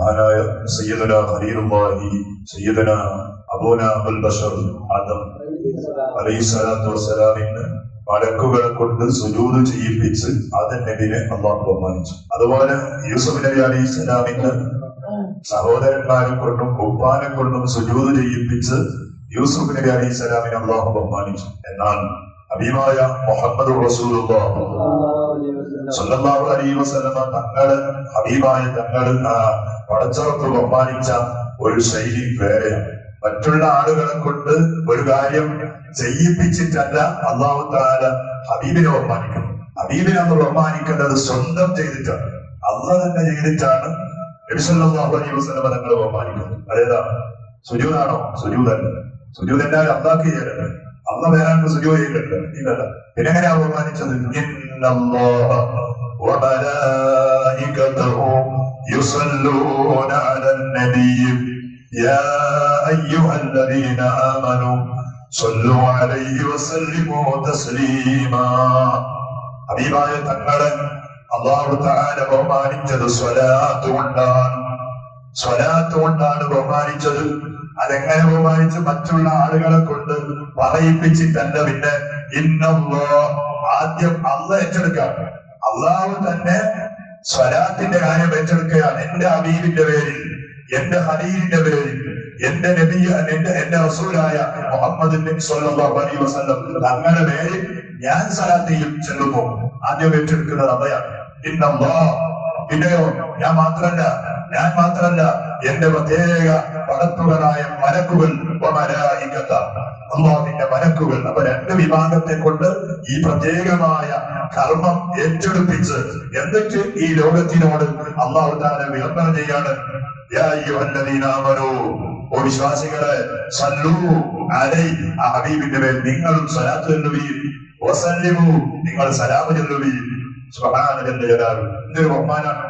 മഹാനായ സയ്യിദുനാ ഖലീലുല്ലാഹി സയ്യിദുനാ അബൂനാ അബുൽ ബശർ ആദം അലൈഹിസ്സലാത്തു വസ്സലാമിന് മലക്കുകളെ കൊണ്ട് സുജൂദ് ചെയ്യിപ്പിച്ച് ആദം നബിയെ അള്ളാഹു ബഹുമാനിച്ചു. അതുപോലെ യൂസുഫ് നബി അലൈഹിസ്സലാമിന് സഹോദരന്മാരെ കൊണ്ടും ഉപ്പാനെ കൊണ്ടും സുജൂദ് ചെയ്യിപ്പിച്ച് യൂസുഫ് നബി അലൈഹിസ്സലാമിനെ അള്ളാഹു ബഹുമാനിച്ചു. എന്നാൽ ഹബീബായ മുഹമ്മദ് റസൂലുള്ളാഹി സ്വല്ലല്ലാഹു അലൈഹി വസല്ലമ തങ്ങള് ഹബീബായ തങ്ങള് പടച്ചറപ്പ് ബഹുമാനിച്ച ഒരു ശൈലി വേറെയാണ്. മറ്റുള്ള ആളുകളെ കൊണ്ട് ഒരു കാര്യം ചെയ്യിപ്പിച്ചിട്ടല്ല അല്ലാഹു തആല ഹബീബിനെ ബഹുമാനിക്കുന്നത്. ഹബീബിനെ നമ്മൾ ബഹുമാനിക്കേണ്ടത് സ്വന്തം ചെയ്തിട്ടാണ്, അല്ലാഹ് തന്നെ ചെയ്തിട്ടാണ് നബി സല്ലല്ലാഹു അലൈഹി വസല്ലമ തങ്ങളെ ബഹുമാനിക്കുന്നത്. അതേതാണ്? സുജൂദാണോ? സുജൂദല്ല. സുജൂദ് എന്നാൽ അല്ലാഹ്ക്ക് ചെയ്യലല്ലേ, അല്ലാഹ് വേറെ സുജൂദ് ചെയ്യലല്ലേ, ഇല്ലല്ല. പിന്നെ എങ്ങനെയാ ബഹുമാനിച്ചത്? ഇന്നല്ലാഹ വമലായികതഹു യുസല്ലൂന അലൻ നബിയ്യ യാ അയ്യുഹല്ലദീന ആമനൂ സ്വല്ലൂ അലൈഹി വസല്ലിമൂ തസ്ലീമാ. ഹബീബായ തങ്ങളെ അല്ലാഹു തആല ബഹുമാനിച്ചത് സ്വലാത്ത് കൊണ്ടാണ്. സ്വലാത്ത് കൊണ്ടാണ് ബഹുമാനിച്ചത്. അതെങ്ങനെ ബഹുമാനിച്ച്? മറ്റുള്ള ആളുകളെ കൊണ്ട് പറയിപ്പിച്ചിട്ടല്ല. പിന്നെ ആദ്യം അള്ളാഹ് ഏറ്റെടുക്കാണ്. അള്ളാഹു തന്നെ സ്വലാത്തിന്റെ കാര്യം ഏറ്റെടുക്കുകയാണ്. എന്റെ ഹബീബിന്റെ പേരിൽ, എന്റെ ഖലീലിന്റെ പേരിൽ, എന്റെ നബി, എന്റെ റസൂലായ മുഹമ്മദ് സ്വല്ലല്ലാഹു അലൈഹി വസല്ലം തങ്ങളുടെ പേരിൽ ഞാൻ സ്വലാത്ത് ചെല്ലുമ്പോൾ ആദ്യം ഏറ്റെടുക്കുന്നത് അള്ളയാണ്. പിന്നെയോ ഞാൻ മാത്രല്ല എന്റെ പ്രത്യേക പടപ്പുകളായ മലക്കുകൾ, അല്ലാഹുവിന്റെ മലക്കുകൾ. അപ്പൊ രണ്ട് വിഭാഗത്തെ കൊണ്ട് ഈ പ്രത്യേകമായ കർമ്മം ഏറ്റെടുപ്പിച്ച് എന്നിട്ട് ഈ ലോകത്തിനോട് അല്ലാഹു തആല വിളംബരം ചെയ്യാണ്. യാ അയ്യുഹല്ലദീന ആമനൂ, ഓ വിശ്വാസികളെ, സല്ലൂ അലൈഹി, ആ ഹബീബിന്റെ മേൽ നിങ്ങളും സ്വലാത്ത് ചൊല്ലുവീൻ, വസല്ലിമൂ, നിങ്ങൾ സലാം ചൊല്ലുവീൻ. സുബ്ഹാന ജല്ല ജലാലുഹു. എന്തൊരു ബഹുമാനാണ്,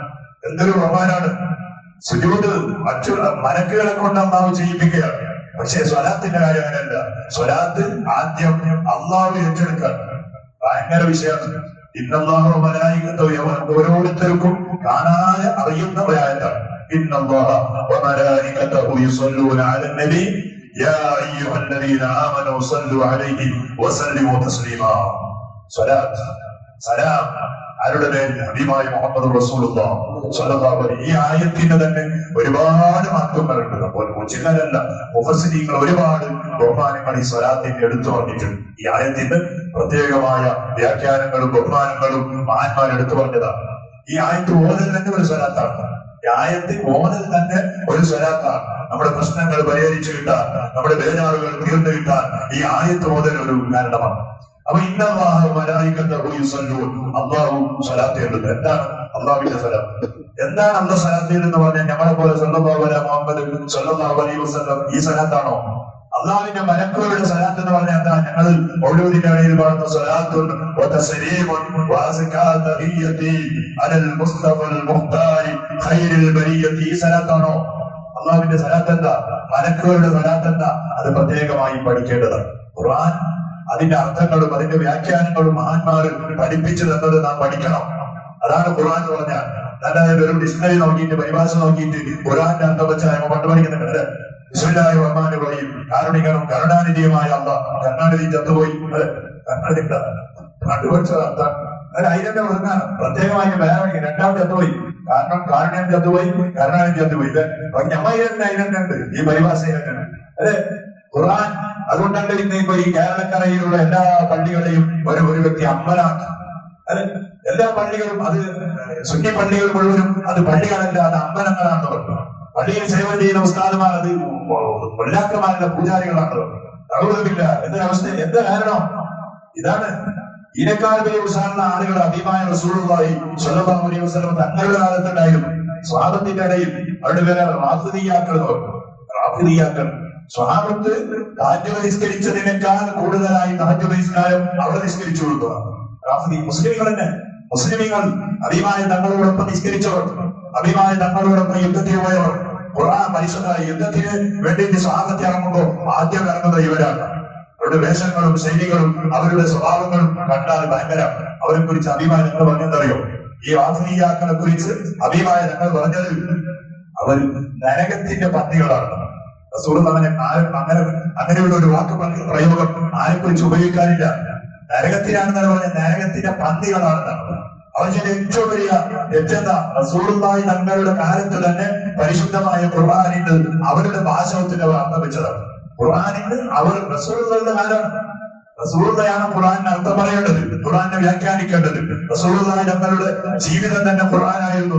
എന്തൊരു ബഹുമാനാണ്. സുജൂദ് മറ്റുള്ള മലക്കുകളെ കൊണ്ട് അല്ലാഹു ചെയ്യിപ്പിക്കുകയാണ്. പക്ഷേ സ്വലാത്തിന്റെ കാര്യം അങ്ങനെയല്ല. സ്വലാത്ത് ആദ്യം അല്ലാഹു ഏറ്റെടുക്കാൻ ഭയങ്കര വിഷയമാണ്. ഇന്നല്ലാഹു വമലായികതഹു, ഓരോരുത്തർക്കും കാണാതെ അറിയുന്ന ഒരാളാണ്. ഇന്നല്ലാഹ വമലായികതഹു യുസല്ലൂന അലൻ നബി യാ അയ്യുഹല്ലദീന ആമനൂ സ്വല്ലൂ അലൈഹി വസല്ലിമൂ തസ്ലീമാ. സ്വലാത്ത്, സലാം ആരുടെ പേരിൽ? ഹബീബായ മുഹമ്മദ് റസൂലുള്ളാഹി സ്വല്ലല്ലാഹു അലൈഹി. ഈ ആയത്തിന് തന്നെ ഒരുപാട് മാറ്റങ്ങളുണ്ട്. ചിലരല്ല, മുഫസ്സിരീങ്ങൾ ഒരുപാട് ബഹുമാനങ്ങൾ ഈ സ്വലാത്തിന്റെ എടുത്തു പറഞ്ഞിട്ടുണ്ട്. ഈ ആയത്തിന് പ്രത്യേകമായ വ്യാഖ്യാനങ്ങളും ബഹുമാനങ്ങളും മഹാന്മാർ എടുത്തു പറഞ്ഞതാണ്. ഈ ആയത്ത് ഓതൽ തന്നെ ഒരു സ്വലാത്താണ്. ഈ ആയത്ത് ഓതൽ തന്നെ ഒരു സ്വലാത്താണ്. നമ്മുടെ പ്രശ്നങ്ങൾ പരിഹരിച്ചു കിട്ടാൻ, നമ്മുടെ ബേജാറുകൾ തീർന്നു കിട്ടാൻ ഈ ആയത്ത് ഓതൽ ഒരു കാരണമാണ്. അപ്പൊ ഇന്നല്ലാഹ വമലായികതഹു യുസല്ലൂൻ, അല്ലാഹു സ്വലാത്ത് ചൊല്ലുന്നു. എന്താണ് അല്ലാഹുവിന്റെ സ്വലാത്ത്? എന്താണ് അല്ലാഹു സ്വലാത്ത് എന്ന് പറഞ്ഞാൽ നമ്മളെ പോലെ സല്ലല്ലാഹു അലൈഹി മുഹമ്മദ് സല്ലല്ലാഹു അലൈഹി വസല്ലം ഈ സ്വലാത്താണോ? അല്ലാഹുവിന്റെ മലക്കുകളുടെ സ്വലാത്ത് എന്ന് പറഞ്ഞാൽ എന്താ? ഞങ്ങൾ മൗലൂദിന്റെ ഇടയിൽ പാടുന്ന സ്വലാത്തുൻ വതസ്ലീമുൻ വഅസ്കാ തഹിയ്യതി അലൽ മുസ്തഫൽ മുഖ്താരി ഖൈറുൽ ബരിയതി. ഈ സ്വലാത്താണോ അല്ലാഹുവിന്റെ സ്വലാത്ത്? എന്താ മലക്കുകളുടെ സ്വലാത്ത്? എന്താ? അത് പ്രത്യേകമായി പഠിക്കേണ്ടതാണ്. ഖുർആൻ അതിന്റെ അർത്ഥങ്ങളും അതിന്റെ വ്യാഖ്യാനങ്ങളും മഹാന്മാർ പഠിപ്പിച്ചു തന്നത് നാം പഠിക്കണം. അതാണ് ഖുർആൻ എന്ന് പറഞ്ഞാൽ. അല്ലാതെ വെറും ഡിക്ഷണറി നോക്കിയിട്ട് പരിഭാഷ നോക്കിയിട്ട് ഖുർആന്റെ അർത്ഥം വെച്ചാൽ പണ്ട് പഠിക്കുന്നുണ്ട്. ബിസ്മില്ലാഹിർ റഹ്മാനിർ റഹീം, കാരുണികനും കരുണാനിധിയുമായ അല്ലാഹ്. കരുണാനിധി ചത്തുപോയി, കരുണാനിധി അതിനെ പറഞ്ഞാൽ പ്രത്യേകമായി വേറെ രണ്ടാമത് ചത്തുപോയി. കാരണം കാരുണ്യം ചത്തുപോയി, കരുണാനിധി ചത്തുപോയി. ഇത് ഞമ്മയിലുണ്ട്, അതിനുണ്ട് ഈ പരിഭാഷയിലുണ്ട്. അതെ ഖുർആൻ. അതുകൊണ്ടല്ലേ ഇന്ന് ഇപ്പൊ ഈ കേരളക്കരയിലുള്ള എല്ലാ പള്ളികളെയും ഒരു വ്യക്തി അമ്പലാണ്. അല്ലെ, എല്ലാ പള്ളികളും, അത് സുന്നി പള്ളികൾ മുഴുവനും അത് പള്ളികളല്ല, അത് അമ്പലങ്ങളാണെന്ന് പറഞ്ഞു. പള്ളിയിൽ സേവനം ചെയ്യുന്ന ഉസ്താദുമാർ അത് കൊല്ലാക്കന്മാരുടെ പൂജാരികളാണ്. അറുപതില്ല എന്തൊരവസ്ഥ, എന്ത് കാരണം? ഇതാണ്. ഇതിനേക്കാൾ വലിയ ഉത്സാഹമുള്ള ആളുകൾ ഹബീബായ റസൂലുള്ളാഹി സ്വല്ലല്ലാഹു അലൈഹി വസല്ലം തങ്ങളുടെ കാലത്തുണ്ടായിരുന്നു. സ്വഹാബത്തിന്റെ ഇടയിൽ അവരുടെ പേര് റാഫിദിയാക്കൾ. സ്വഹാബത്ത് തഹജ്ജുദ് നിസ്കരിച്ചതിനേക്കാൾ കൂടുതലായി തഹജ്ജുദ് നിസ്കാരം അവർ നിസ്കരിച്ചു കൊടുക്കുക. റാഫിദി മുസ്ലിങ്ങൾ തന്നെ. മുസ്ലിമീങ്ങൾ ഹബീബായ തങ്ങളോടൊപ്പം നിസ്കരിച്ചവർ, ഹബീബായ തങ്ങളോടൊപ്പം യുദ്ധത്തിന് പോയവർ, ഖുർആൻ പരിശുദ്ധ യുദ്ധത്തിന് വേണ്ടിയിട്ട് സ്വഹാബത്ത് ഇറങ്ങുമ്പോൾ ആദ്യം ഇറങ്ങുന്നത് ഇവരാണ്. അവരുടെ വേഷങ്ങളും ശൈലികളും അവരുടെ സ്വഭാവങ്ങളും കണ്ടാൽ ഭയങ്കര. അവരെ കുറിച്ച് ഹബീബായ തങ്ങൾ പറഞ്ഞതറിയോ? ഈ റാഫിദിയാക്കളെ കുറിച്ച് ഹബീബായ തങ്ങൾ പറഞ്ഞത്, അവർ നരകത്തിന്റെ പന്നികളാണ്. റസൂൽ അങ്ങനെയുള്ള ഒരു വാക്ക് പ്രയോഗം ആരെക്കുറിച്ച് ഉപയോഗിക്കാനില്ല. നരകത്തിലാണെന്നാണ് പറഞ്ഞത്, നരകത്തിന്റെ പന്നികളാണെന്നാണ്. അവരുടെ ഏറ്റവും വലിയ തെറ്റെന്താ? റസൂലുള്ളാഹി തങ്ങളുടെ കാലത്ത് തന്നെ പരിശുദ്ധമായ ഖുർആനിൽ അവരുടെ ഭാഷണത്തിന് അർത്ഥം വെച്ചതാണ്. ഖുർആനിൽ അവർ റസൂലുള്ളാഹിയുടെ കാലമാണ്. റസൂലുള്ളാഹിയാണ് ഖുർആനിന് അർത്ഥം പറയേണ്ടത്, ഖുർആനെ വ്യാഖ്യാനിക്കേണ്ടത്. റസൂലുള്ളാഹി തങ്ങളുടെ ജീവിതം തന്നെ ഖുർആനായിരുന്നു.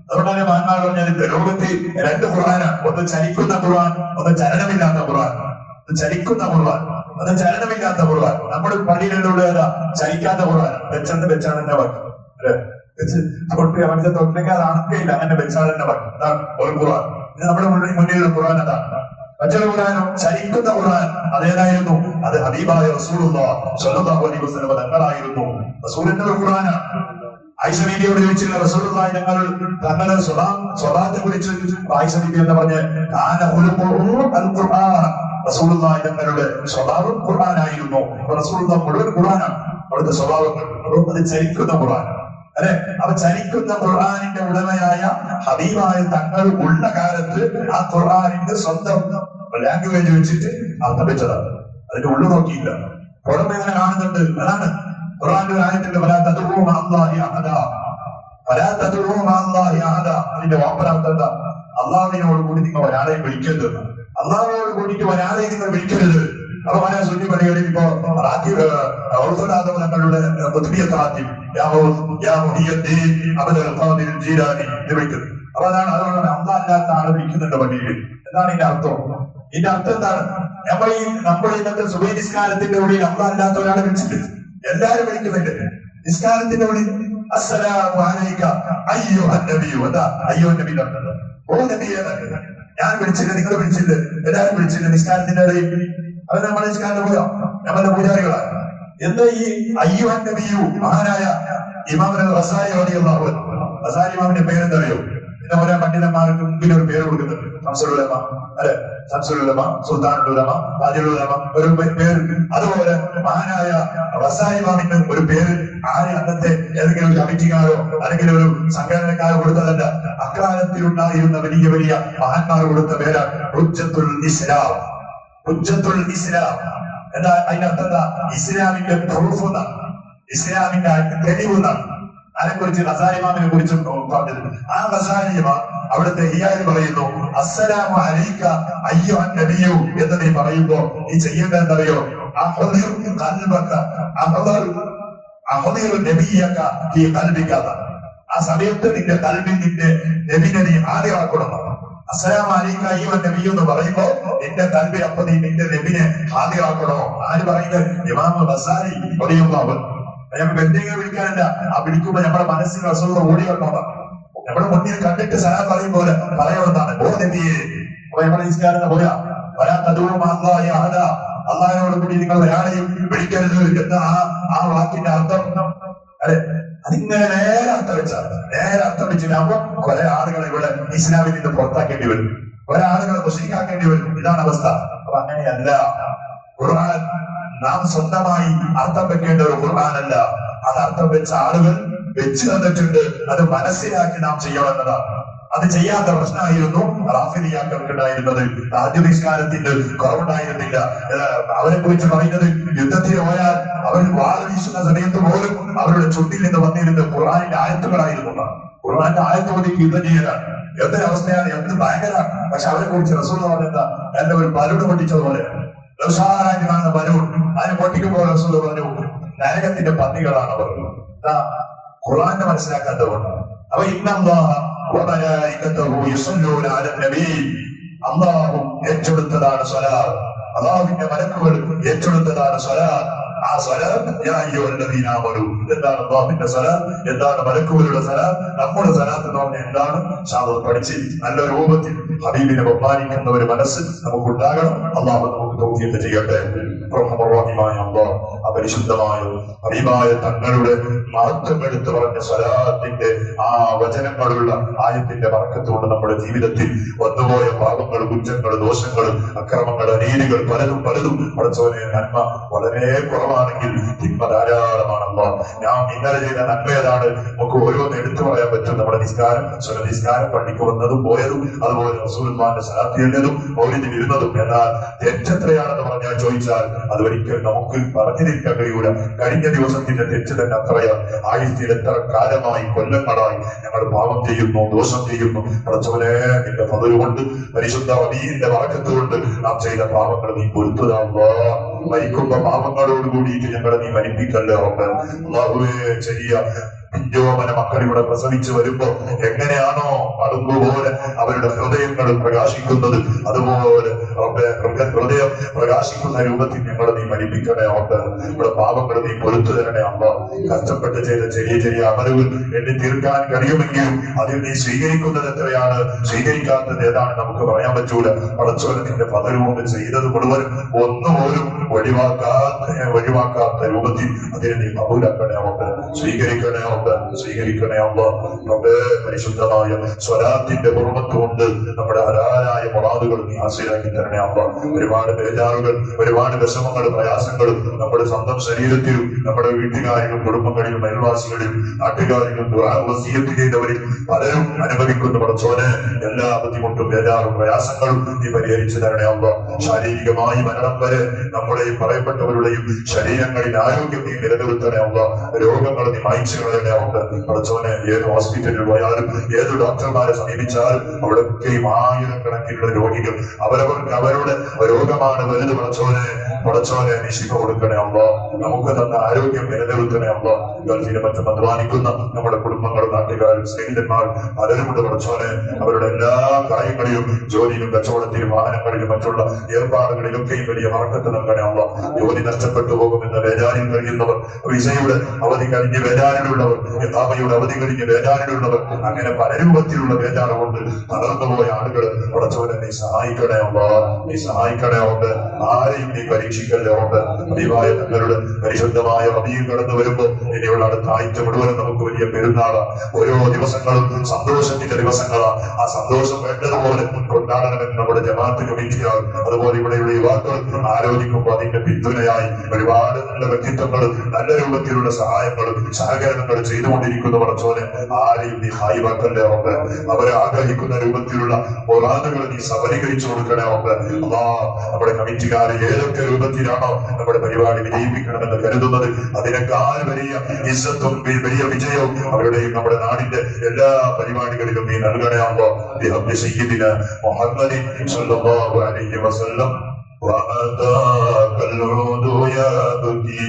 അതുകൊണ്ട് തന്നെ മഹാന്മാർ പറഞ്ഞത് ലോകത്ത് രണ്ട് ഖുർആനാണ്. ഒന്ന് ചലിക്കുന്ന ഖുർആൻ, ഒന്ന് ചലനമില്ലാത്ത ഖുർആൻ. ചലിക്കുന്ന ഖുർആൻ, അത് ചലനമില്ലാത്ത ഖുർആൻ. നമ്മുടെ പള്ളികളിലൂടെ ചലിക്കാത്ത ഖുർആൻ. വെച്ചാണ് എന്നെ വാക്ക് അവന്റെ തൊട്ടേക്ക് അത് അണക്കയില്ല, അങ്ങനെ വെച്ചാണ് എന്നെ വാക്ക്. അതാണ് ഒരു ഖുർആൻ. ഇത് നമ്മുടെ മുന്നിലുള്ള ഖുർആൻ അതാണ്. മറ്റൊരു ഖുർആനോ ചലിക്കുന്ന ഖുർആൻ. അതേതായിരുന്നു? അത് ഹബീബായ റസൂലുള്ളാഹി സ്വല്ലല്ലാഹു അലൈഹി വസല്ലം തങ്ങളായിരുന്നു. റസൂലിന്റെ ഒരു ഖുർആനാണ്. ആയിഷ ബീവിയോട് ചോദിച്ചില്ല റസൂലുള്ളാഹി തങ്ങളുടെ സ്വഭാവത്തെ കുറിച്ച്. ആയിഷ ബീവി എന്ന് പറഞ്ഞ് റസൂലുള്ളാഹി തങ്ങളുടെ സ്വഭാവം ഖുർആനായിരുന്നു. റസൂലുള്ളാഹി മുഴുവൻ ഖുർആനാണ്. അവിടുത്തെ സ്വഭാവങ്ങൾ അത് ചലിക്കുന്ന ഖുർആനാണ്. അല്ലെ? അവ ചലിക്കുന്ന ഖുർആനിന്റെ ഉടമയായ ഹബീബായ തങ്ങൾ ഉള്ള കാലത്ത് ആ ഖുർആനിന്റെ സ്വന്തം ലാംഗ്വേജ് വെച്ചിട്ട് അർത്ഥം വെച്ചതാണ്. അതിന്റെ ഉള്ളു നോക്കിയില്ല, പുറമെ ഇങ്ങനെ കാണുന്നുണ്ട്. അതാണ് ഖുർആന്റെ ഒരു ആയത്തിന്റെ അതിന്റെ വാപ്പരാർത്ഥം എന്താ? അള്ളാഹുവിനോട് കൂടി നിങ്ങൾ ഒരാളെയും വിളിക്കരുത്. അള്ളാഹുവിനോട് കൂടിയിട്ട് ഒരാളെയും നിങ്ങൾ വിളിക്കരുത്. അപ്പൊ പല സുന്നി പള്ളികളിൽ ഇപ്പോ തങ്ങളുടെ വിളിക്കുന്നത്. അപ്പൊ അതാണ് അതുകൊണ്ടാണ് അള്ളാഹല്ലാത്ത ആളെ വിളിക്കുന്നുണ്ട് പള്ളിയിൽ. എന്താണ് ഇതിന്റെ അർത്ഥം? ഇതിന്റെ അർത്ഥം എന്താണ്? നമ്മൾ ഇന്നത്തെ സുബഹി നിസ്കാരത്തിന്റെ ഉള്ളിൽ അള്ളാഹല്ലാത്ത ഒരാളെ വിളിച്ചിട്ട് എല്ലാരും വിളിക്കുന്നുണ്ട്. നിസ്കാരത്തിന്റെ ഉള്ളിൽ അസ്സലാമു അലൈക അയ്യുഹൻ നബിയു. എന്താ അയ്യുഹൻ നബി? ഓ നബിയെ, ഞാൻ വിളിച്ചില്ല, നിങ്ങൾ വിളിച്ചില്ല, എല്ലാരും വിളിച്ചില്ല നിസ്കാരത്തിന്റെ ഇടയിൽ. അത് നമ്മൾ നിസ്കാരം പോയോ? നമ്മളുടെ പൂജാരികളാണ്. എന്താ ഈ അയ്യുഹൻ നബിയു? മഹാനായ ഇമാം റസായി റളിയല്ലാഹു അൻഹു. റസായി ഇമാമിന്റെ പേരെന്താ അറിയോ? പിന്നെ ഓരോ പണ്ഡിതന്മാർക്ക് മുമ്പിൽ ഒരു പേര് കൊടുക്കുന്നുണ്ട്. ശംസുൽ ഉലമ, അല്ലെ? ശംസുൽ ഉലമ, സുൽത്താനുൽ ഉലമ, താജുൽ ഉലമ, ഒരു പേര്. അതുപോലെ മഹാനായ റസായി ഇമാമിന് ഒരു പേര് ആര് അന്നത്തെ ഏതെങ്കിലും ഒരു കമ്മിറ്റിക്കാരോ അല്ലെങ്കിൽ ഒരു സംഘടനക്കാരോ കൊടുത്തതല്ല. അക്കാലത്തിലുണ്ടായിരുന്ന വലിയ വലിയ മഹാന്മാർ കൊടുത്ത പേരാണ് ഹുജ്ജത്തുൽ ഇസ്ലാം. ഹുജ്ജത്തുൽ ഇസ്ലാം എന്താ? അതിനർത്ഥം എന്താ? ഇസ്ലാമിന്റെ പ്രൂഫ് എന്നാണ്, ഇസ്ലാമിന്റെ തെളിവ് എന്നാണ്. അതിനെക്കുറിച്ച് ഗസാലി ഇമാമിനെ കുറിച്ച് പറഞ്ഞത്. ആ ഗസാലി ഇമാം അവിടുത്തെ ഹിയായിൽ പറയുന്നു, അസ്സലാമു അലൈക അയ്യുഹൻ നബിയു എന്ന് നീ പറയുമ്പോ നീ ചെയ്യേണ്ടത് എന്തറിയോ? അഹ്ദിർ ഖൽബക അഹ്ദിർ നബിയക ഫീ ഖൽബിക. ആ സമയത്ത് നിന്റെ ഖൽബിൽ നിന്റെ നബിയെ നീ ഹാദിറാക്കണം. അസ്സലാമു അലൈക അയ്യുഹൻ നബിയു എന്ന് പറയുമ്പോ നിന്റെ ഖൽബിൽ അപ്പൊ നീ നിന്റെ നബിയെ ഹാദിറാക്കണോ? ആര് പറയുന്നത്? ഇമാം ഗസാലി റളിയല്ലാഹു അൻഹു. ഞങ്ങൾ വ്യക്തികളെ വിളിക്കാനല്ല, ആ വിളിക്കുമ്പോ നമ്മുടെ മനസ്സിൽ റസൂലുള്ളാഹി ഓടി വന്നോളാം. നമ്മുടെ മുന്നിൽ കണ്ടിട്ട് സലാം പറയും പോലെ പറയുന്നതാണ് ഓ നബിയെ. അപ്പൊ നമ്മുടെ നിസ്കാരം പോയാ അള്ളാഹിനോട് കൂടി നിങ്ങൾ ഒരാളെയും വിളിക്കരുത് എന്ന ആ വാക്കിന്റെ അർത്ഥം അല്ലെ? അതിങ്ങനെ നേരെ അർത്ഥം വെച്ചിട്ടാകുമ്പോ കുറെ ആളുകളെ ഇവിടെ ഇസ്ലാമിൽ നിന്ന് പുറത്താക്കേണ്ടി വരും, കുറെ ആളുകളെ മുസ്ലിമാക്കേണ്ടി വരും. ഇതാണ് അവസ്ഥ. അപ്പൊ അങ്ങനെയല്ല. ഖുർആൻ നാം സ്വന്തമായി അർത്ഥം വെക്കേണ്ട ഒരു ഖുർആനല്ല. അത് അർത്ഥം വെച്ച ആളുകൾ വെച്ച് തന്നിട്ടുണ്ട്. അത് മനസ്സിലാക്കി നാം ചെയ്യണമെന്നതാണ്. അത് ചെയ്യാത്ത പ്രശ്നമായിരുന്നു റാഫിദിയാക്കൾക്കുണ്ടായിരുന്നത്. താജ്ജുദ് നിസ്കാരത്തിന്റെ കുറവുണ്ടായിരുന്നില്ല. അവരെ കുറിച്ച് പറയുന്നത് യുദ്ധത്തിന് പോയാൽ അവർ വാൾ വീശുന്ന സമയത്ത് പോലും അവരുടെ ചുണ്ടിൽ നിന്ന് വന്നിരുന്നത് ഖുർആനിന്റെ ആയത്തുകളായിരുന്നു. ഖുർആന്റെ ആയത്ത് കൊണ്ട് യുദ്ധം ചെയ്യലാണ്. എന്തൊരവസ്ഥയാണ്, എന്ത് ഭയങ്കരമാണ്. പക്ഷെ അവരെ കുറിച്ച് റസൂൽ പറഞ്ഞെന്താ? എന്റെ ഒരു ബലൂൺ പൊട്ടിച്ചതുപോലെയാണ്. ലൗസാറായിട്ട് കാണുന്ന ബലൂൺ, അതിനെ പൊട്ടിക്കുമ്പോൾ റസൂൽ പറഞ്ഞു നരകത്തിന്റെ പന്നികളാണ് അവർ. ഖുർആനെ മനസ്സിലാക്കാത്തതുകൊണ്ടാണ്. അപ്പൊ അള്ളാഹു ഏറ്റെടുത്തതാണ് സ്വലാത്ത്. അള്ളാഹുവിന്റെ മലക്കുകൾ ഏറ്റെടുത്തതാണ് സ്വലാത്ത്. ആ സ്വലാത്ത് എന്താണ്? അള്ളാഹുവിന്റെ സ്വലാത്ത് എന്താണ്? മലക്കുകളുടെ സ്വലാത്ത്. നമ്മുടെ സ്വലാത്ത് എന്ന് പറഞ്ഞാൽ എന്താണ്? ശാദത്ത് പഠിച്ച് നല്ല രൂപത്തിൽ ഹബീബിനെ ബഹുമാനിക്കുന്ന ഒരു മനസ്സ് നമുക്കുണ്ടാകണം. അള്ളാഹു നമുക്ക് തൗഫീഖ് ചെയ്യട്ടെ. അപരിശുദ്ധമായ ഹബീബായ തങ്ങളുടെ മഹത്വം എടുത്തു പറഞ്ഞ സ്വലാത്തിന്റെ ആ വചനങ്ങളുള്ള ആയത്തിന്റെ ബർക്കത്തുകൊണ്ട് നമ്മുടെ ജീവിതത്തിൽ വന്നുപോയ പാപങ്ങൾ, കുറ്റങ്ങൾ, ദോഷങ്ങൾ, അക്രമങ്ങൾ, അനീതികൾ പലതും പടച്ചവനെ നന്മ വളരെ കുറവ് കുറവാണെങ്കിൽ തിന്മ ധാരാളമാണല്ലോ. ഞാൻ ഇന്നലെ ചെയ്ത നന്മ ഏതാണ്? നമുക്ക് ഓരോന്ന് എടുത്തു പറയാൻ പറ്റും. നമ്മുടെ നിസ്കാരം പള്ളിക്ക് വന്നതും പോയതും, അതുപോലെ റസൂലുള്ളാഹിന്റെ സലാത്ത് ചെല്ലുന്നതും മൗലിദിൽ ഇരുന്നതും. എന്നാൽ തെറ്റെത്രയാണെന്ന് പറഞ്ഞാൽ ചോദിച്ചാൽ അത് ഒരിക്കലും നമുക്ക് പറഞ്ഞു തിരിക്കാൻ കഴിയൂല. കഴിഞ്ഞ ദിവസത്തിന്റെ തെറ്റ് തന്നെ അത്രയാണ്. ആയുസ്സിൽ എത്ര കാലമായി, കൊല്ലങ്ങളായി ഞങ്ങൾ പാപം ചെയ്യുന്നു, ദോഷം ചെയ്യുന്നു. പടച്ചവനെ നിന്റെ ഫദ്ല് കൊണ്ട്, പരിശുദ്ധ റബീഇന്റെ ബറക്കത്ത് കൊണ്ട് നാം ചെയ്ത പാപങ്ങൾ നീ പൊറുത്തതാവുക. മരിക്കുമ്പോ പാപങ്ങളോട് കൂടിയിട്ട് ഞങ്ങളെ നീ മരിപ്പിക്കല്ലേ റബ്ബേ. അല്ലാഹുവേ, ചെറിയ പിഞ്ചോമന മക്കൾ ഇവിടെ പ്രസവിച്ച് വരുമ്പോ എങ്ങനെയാണോ അതുപോലെ അവരുടെ ഹൃദയങ്ങൾ പ്രകാശിക്കുന്നത്, അതുപോലെ ഹൃദയം പ്രകാശിക്കുന്ന രൂപത്തിൽ ഞങ്ങളെ നീ മരിപ്പിക്കണേ റബ്ബേ. ഇവിടെ പാപങ്ങൾ നീ പൊറുത്തു തരണേ അമ്മ. കഷ്ടപ്പെട്ട് ചെയ്ത ചെറിയ ചെറിയ അമലുകൾ എണ്ണി തീർക്കാൻ കഴിയുമെങ്കിലും അതിൽ നീ സ്വീകരിക്കുന്നത് എത്രയാണ്, സ്വീകരിക്കാത്തത് ഏതാണ് നമുക്ക് പറയാൻ പറ്റൂല. പടച്ചോനെ നിന്റെ ഫദ്ലുകൊണ്ട് ചെയ്തത് മുഴുവനും ഒന്നുപോലും ഒഴിവാക്കാത്ത രൂപത്തിൽ അതിനെ നീ കബൂലാക്കണേ റബ്ബേ. സ്വീകരിക്കണേ റബ്ബേ, സ്വീകരിക്കണേ റബ്ബേ. പരിശുദ്ധമായ സ്വലാത്തിന്റെ ഹുർമത്ത് കൊണ്ട് നമ്മുടെ ഹലാലായ മുറാദുകൾ നീ ഹാസിലാക്കി തരണേ അല്ലാ. ഒരുപാട് ബേജാറുകൾ, ഒരുപാട് വിഷമങ്ങൾ, പ്രയാസങ്ങളും നമ്മുടെ സ്വന്തം ശരീരത്തിലും നമ്മുടെ വീട്ടുകാരിലും കുടുംബങ്ങളിലും അയൽവാസികളിലും നാട്ടുകാരിലും വസിയത്ത് ചെയ്തവരിൽ പലരും അനുഭവിക്കുന്ന പടച്ചോനെ എല്ലാ ബുദ്ധിമുട്ടും ബേജാറും പ്രയാസങ്ങളും നീ പരിഹരിച്ചു തരണേ അല്ലാ. ശാരീരികമായി മരണം വരെ നമ്മുടെയും പറയപ്പെട്ടവരുടെയും ശരീരങ്ങളിൽ ആരോഗ്യം നീ നിലനിർത്തണേ അല്ലാ. രോഗങ്ങൾ നീ മായ്ച്ചു കളയണേ അല്ലാ. പടച്ചോനെ, ഏത് ഹോസ്പിറ്റലിൽ പോയാലും ഏത് ഡോക്ടർമാരെ സമീപിച്ചാലും അവിടെയൊക്കെയും ആയിരക്കണക്കിനുള്ള രോഗികൾ അവരവർക്ക് അവരുടെ രോഗമാണ് വലുത്. പടച്ചോനെ നീ ശിഫ കൊടുക്കണേ അല്ലാ. നമുക്ക് തന്ന ആരോഗ്യം നിലനിർത്തണേ അല്ലാ. ഗൾഫിലും മറ്റും അധ്വാനിക്കുന്ന നമ്മുടെ കുടുംബങ്ങളും നാട്ടുകാരും സ്നേഹിതന്മാരും പലരുമുണ്ട് പടച്ചോനെ. അവരുടെ എല്ലാ കാര്യങ്ങളിലും, ജോലിയിലും കച്ചവടത്തിലും വാഹനങ്ങളിലും മറ്റുള്ള ഏർപ്പാടുകളിലൊക്കെയും വലിയ മാർക്കത്ത് നൽകണേ അല്ലാ. ജോലി നഷ്ടപ്പെട്ടു പോകുമെന്ന വേദാനിൽ കഴിയുന്നവർ, വിസയുടെ അവധി കഴിഞ്ഞ് വേദാനിലുള്ളവർ, യഥാമയുടെ അവധി കഴിഞ്ഞ് വേദാനിലുള്ളവർ, അങ്ങനെ പല രൂപത്തിലുള്ള വേദാന കൊണ്ട് തളർന്നുപോയ ആളുകൾ പടച്ചോനെ നീ സഹായിക്കണേ അല്ലാ. നീ സഹായിക്കണേ ഉണ്ട്. ആരെയും നീ പരീക്ഷിക്കല്ലേ ഉണ്ട്. ദൈവായ തങ്ങളുടെ പരിശുദ്ധമായ റബീഉ കടന്നു വരുമ്പോ ഇനിയുള്ള അടുത്ത ആഴ്ച മുഴുവനും നമുക്ക് വലിയ പെരുന്നാളാണ്. ഓരോ ദിവസങ്ങളും സന്തോഷത്തിന്റെ ദിവസങ്ങളാണ്. ആ സന്തോഷം വേണ്ടതുപോലെ കൊണ്ടാടണമെന്ന് നമ്മുടെ ജമാഅത്ത് കമ്മിറ്റിയാകും. അതുപോലെ ഇവിടെയുള്ള യുവാക്കൾ ആലോചിക്കുമ്പോൾ അതിന്റെ പിന്തുണയായി ഒരുപാട് നല്ല വ്യക്തിത്വങ്ങളും നല്ല രൂപത്തിലുള്ള സഹായങ്ങളും സഹകരണങ്ങളും ചെയ്തുകൊണ്ടിരിക്കുന്ന പടച്ചോനെ ആരെയും നീ ഹായിവാക്കല്ലേ ഉണ്ട്. അവരെ ആഗ്രഹിക്കുന്ന രൂപത്തിലുള്ള മുറാദുകൾ നീ സഫലീകരിച്ചു കൊടുക്കണേ ഉണ്ട്. അല്ലാ, നമ്മുടെ കമ്മിറ്റിക്കാരെ ഏതൊക്കെ രൂപത്തിലാണോ നമ്മുടെ പരിപാടി വിജയിപ്പിക്കണമെന്ന് കരുതുന്നത് അതിനേക്കാൾ വലിയ ഇസ്സത്തും വലിയ വിജയവും അവരുടെയും നമ്മുടെ നാടിന്റെ എല്ലാ പരിപാടികളിലും നീ നൽകണയാകുമ്പോ സയ്യിദിനാ മുഹമ്മദ് സ്വല്ലല്ലാഹു അലൈഹി വസല്ലം وأتاك العود يبكي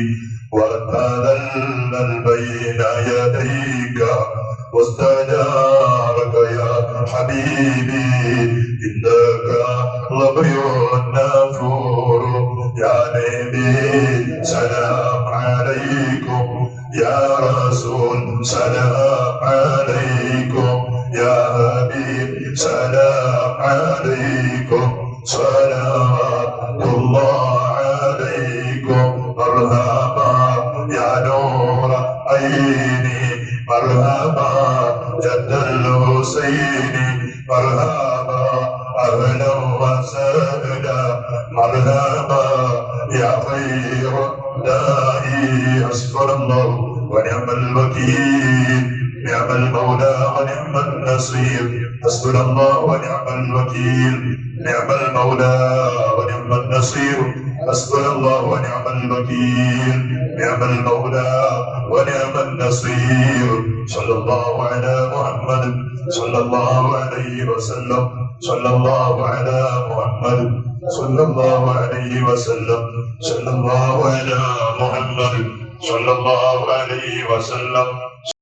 وتذلل بين يديك واستجارك يا حبيبي إنك لبي النفور يا نبي سلام عليكم يا رسول سلام عليكم يا حبيب سلام عليكم صلوات الله عليكم مرحبا يا نور عيني مرحبا جد الحسين مرحبا أهلا وسهلا مرحبا يا خير داعي حسبنا الله ونعم الوكيل نعم المولى ونعم النصير حسبنا الله ونعم الوكيل نعم المولى ونعم النصير حسبنا الله ونعم الوكيل نعم المولى ونعم النصير صلى الله على محمد صلى الله عليه وسلم صلى الله على محمد صلى الله عليه وسلم صلى الله على محمد صلى الله عليه وسلم